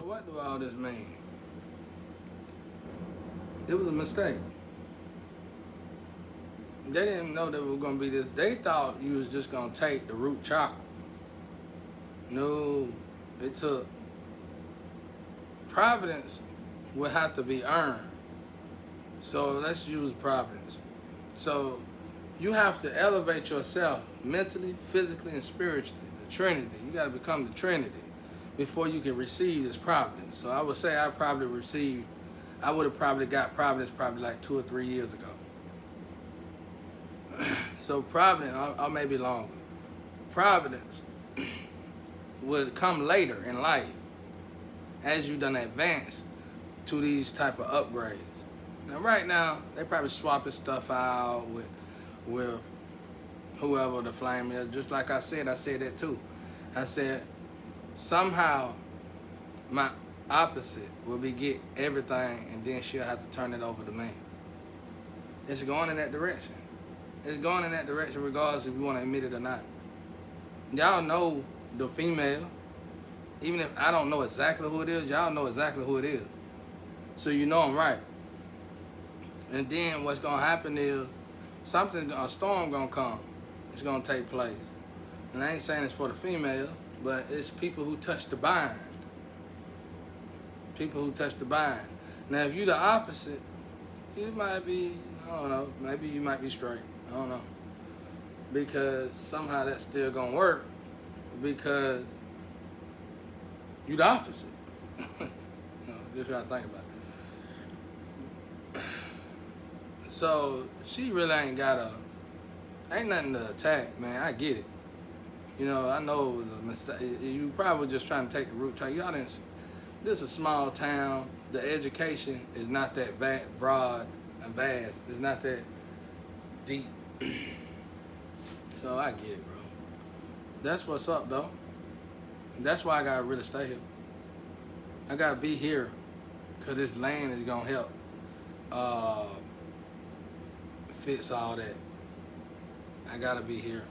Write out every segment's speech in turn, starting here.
what do all this mean? It was a mistake. They didn't know that it was gonna be this. They thought you was just gonna take the root chakra. No, it took providence would have to be earned. So let's use providence. So you have to elevate yourself mentally, physically, and spiritually. The Trinity. You got to become the Trinity before you can receive this providence. So I would say I would have probably got providence probably like 2 or 3 years ago. So providence, or maybe longer. Providence would come later in life as you done advance to these type of upgrades. Now right now, they probably swapping stuff out with whoever the flame is. Just like I said that too. I said, somehow my opposite will be get everything and then she'll have to turn it over to me. It's going in that direction. It's going in that direction regardless if you want to admit it or not. Y'all know the female. Even if I don't know exactly who it is, y'all know exactly who it is. So you know I'm right. And then what's gonna happen is a storm gonna come. It's gonna take place. And I ain't saying it's for the female, but it's people who touch the bind. People who touch the bind. Now if you the opposite, you might be, I don't know, maybe you might be straight. I don't know. Because somehow that's still gonna work because you the opposite. Just gotta think about it. So she really ain't nothing to attack, man. I get it. You know, I know it was a mistake. You probably just trying to take the root. Y'all didn't. This is a small town. The education is not that broad and vast. It's not that deep. So I get it, bro. That's what's up, though. That's why I gotta really stay here. I gotta be here, cause this land is gonna help fix all that. I gotta be here.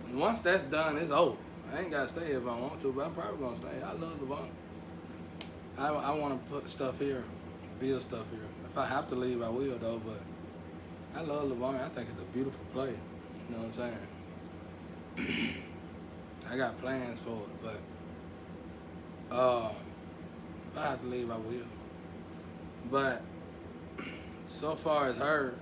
And once that's done, it's over. I ain't gotta stay here if I want to, but I'm probably gonna stay. I love Livonia. I want to put stuff here, build stuff here. If I have to leave, I will though. But I love Livonia. I think it's a beautiful place. You know what I'm saying? I got plans for it, but if I have to leave, I will. But so far as her,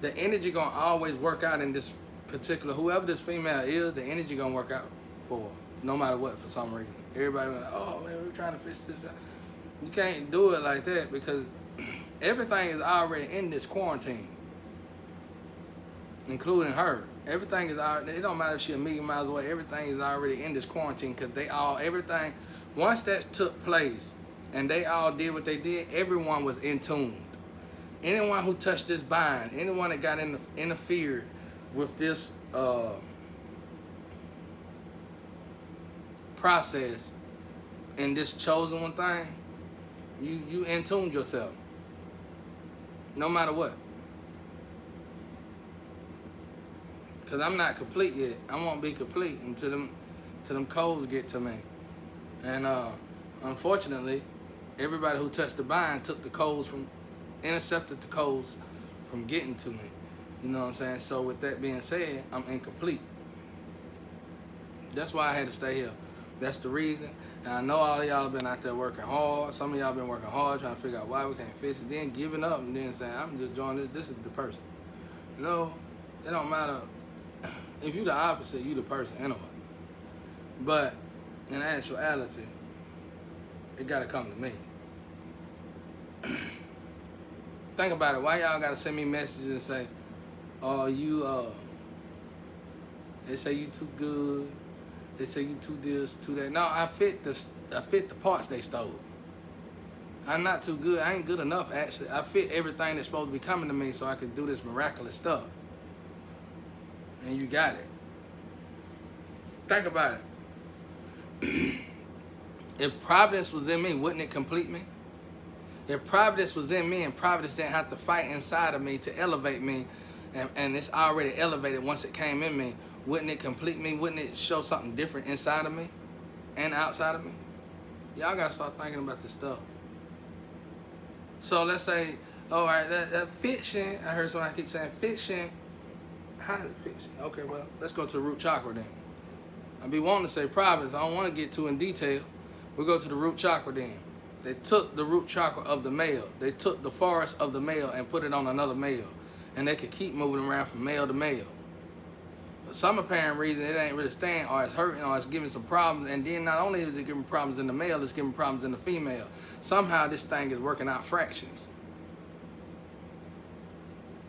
the energy gonna always work out in this particular, whoever this female is, the energy gonna work out for her, no matter what, for some reason. Everybody like, oh man, we're trying to fix this. You can't do it like that because everything is already in this quarantine, including her. Everything is already, it don't matter if she's a million miles away, everything is already in this quarantine because everything, once that took place and they all did what they did, everyone was in tune. Anyone who touched this bind, anyone that got interfered with this process and this chosen one thing, you in tuned yourself. No matter what. Because I'm not complete yet. I won't be complete until them codes get to me. And unfortunately, everybody who touched the bind took the codes intercepted the codes from getting to me. You know what I'm saying? So with that being said, I'm incomplete. That's why I had to stay here. That's the reason. And I know all of y'all have been out there working hard. Some of y'all been working hard trying to figure out why we can't fix it. Then giving up and then saying, I'm just joining this. This is the person. You know, it don't matter. If you the opposite, you the person anyway. But in actuality, it gotta come to me. Think about it. Why y'all gotta send me messages and say, oh, they say you too good. They say you too this, too that. No, I fit the parts they stole. I'm not too good. I ain't good enough, actually. I fit everything that's supposed to be coming to me so I can do this miraculous stuff. And you got it. Think about it. If providence was in me, wouldn't it complete me? If providence was in me and providence didn't have to fight inside of me to elevate me, and it's already elevated once it came in me, wouldn't it complete me? Wouldn't it show something different inside of me and outside of me? Y'all gotta start thinking about this stuff. So let's say, all right, that fiction, I heard somebody keep saying fiction. How is it fiction? Okay, well, let's go to the root chakra then. I be wanting to say providence. I don't want to get too in detail. We'll go to the root chakra then. They took the root chakra of the male. They took the forest of the male and put it on another male. And they could keep moving around from male to male. But some apparent reason it ain't really staying, or it's hurting, or it's giving some problems. And then not only is it giving problems in the male, it's giving problems in the female. Somehow this thing is working out fractions.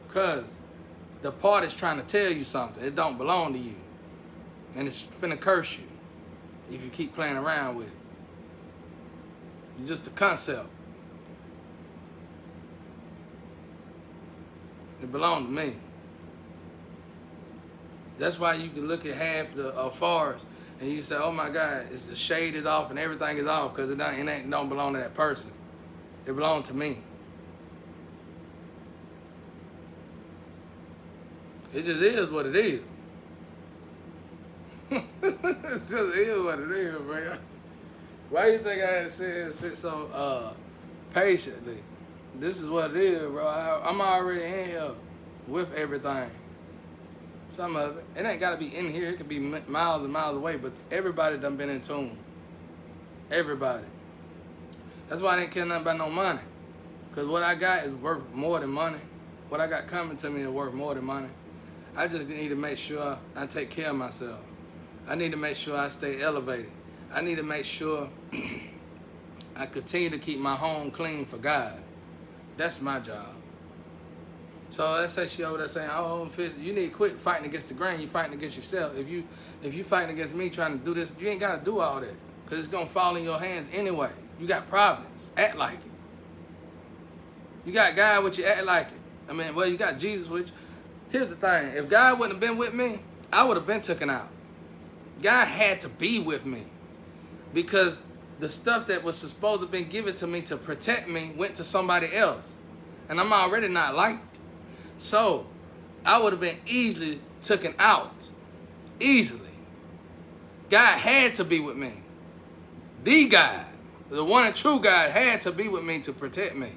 Because the part is trying to tell you something. It don't belong to you. And it's finna curse you if you keep playing around with it. It's just a concept. It belonged to me. That's why you can look at half the forest and you say, oh my God, the shade is off and everything is off because it don't belong to that person. It belonged to me. It just is what it is. It just is what it is, man. Why do you think I had to sit so patiently? This is what it is, bro. I'm already in here with everything. Some of it. It ain't got to be in here. It could be miles and miles away, but everybody done been in tune. Everybody. That's why I didn't care nothing about no money. Because what I got is worth more than money. What I got coming to me is worth more than money. I just need to make sure I take care of myself. I need to make sure I stay elevated. I need to make sure I continue to keep my home clean for God. That's my job. So let's say she over there saying, oh, you need to quit fighting against the grain. You're fighting against yourself. If you fighting against me trying to do this, you ain't got to do all that. Because it's going to fall in your hands anyway. You got providence. Act like it. You got God with you, act like it. I mean, well, you got Jesus with you. Here's the thing. If God wouldn't have been with me, I would have been taken out. God had to be with me. Because the stuff that was supposed to have been given to me to protect me went to somebody else. And I'm already not liked. So, I would have been easily taken out. Easily. God had to be with me. The God, the one and true God, had to be with me to protect me.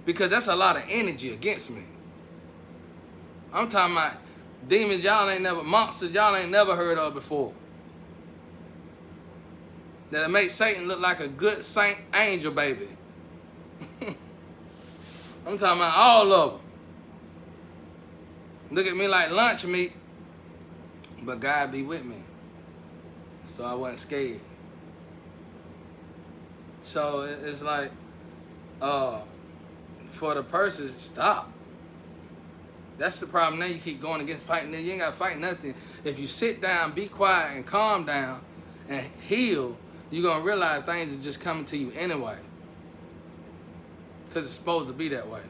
Because that's a lot of energy against me. I'm talking about demons monsters y'all ain't never heard of before. That'll make Satan look like a good saint angel baby. I'm talking about all of them. Look at me like lunch meat, but God be with me. So I wasn't scared. So it's like, for the person, stop. That's the problem now. You keep going against fighting. You ain't got to fight nothing. If you sit down, be quiet, and calm down, and heal, you're going to realize things are just coming to you anyway. Because it's supposed to be that way.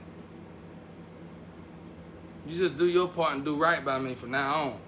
You just do your part and do right by me from now on.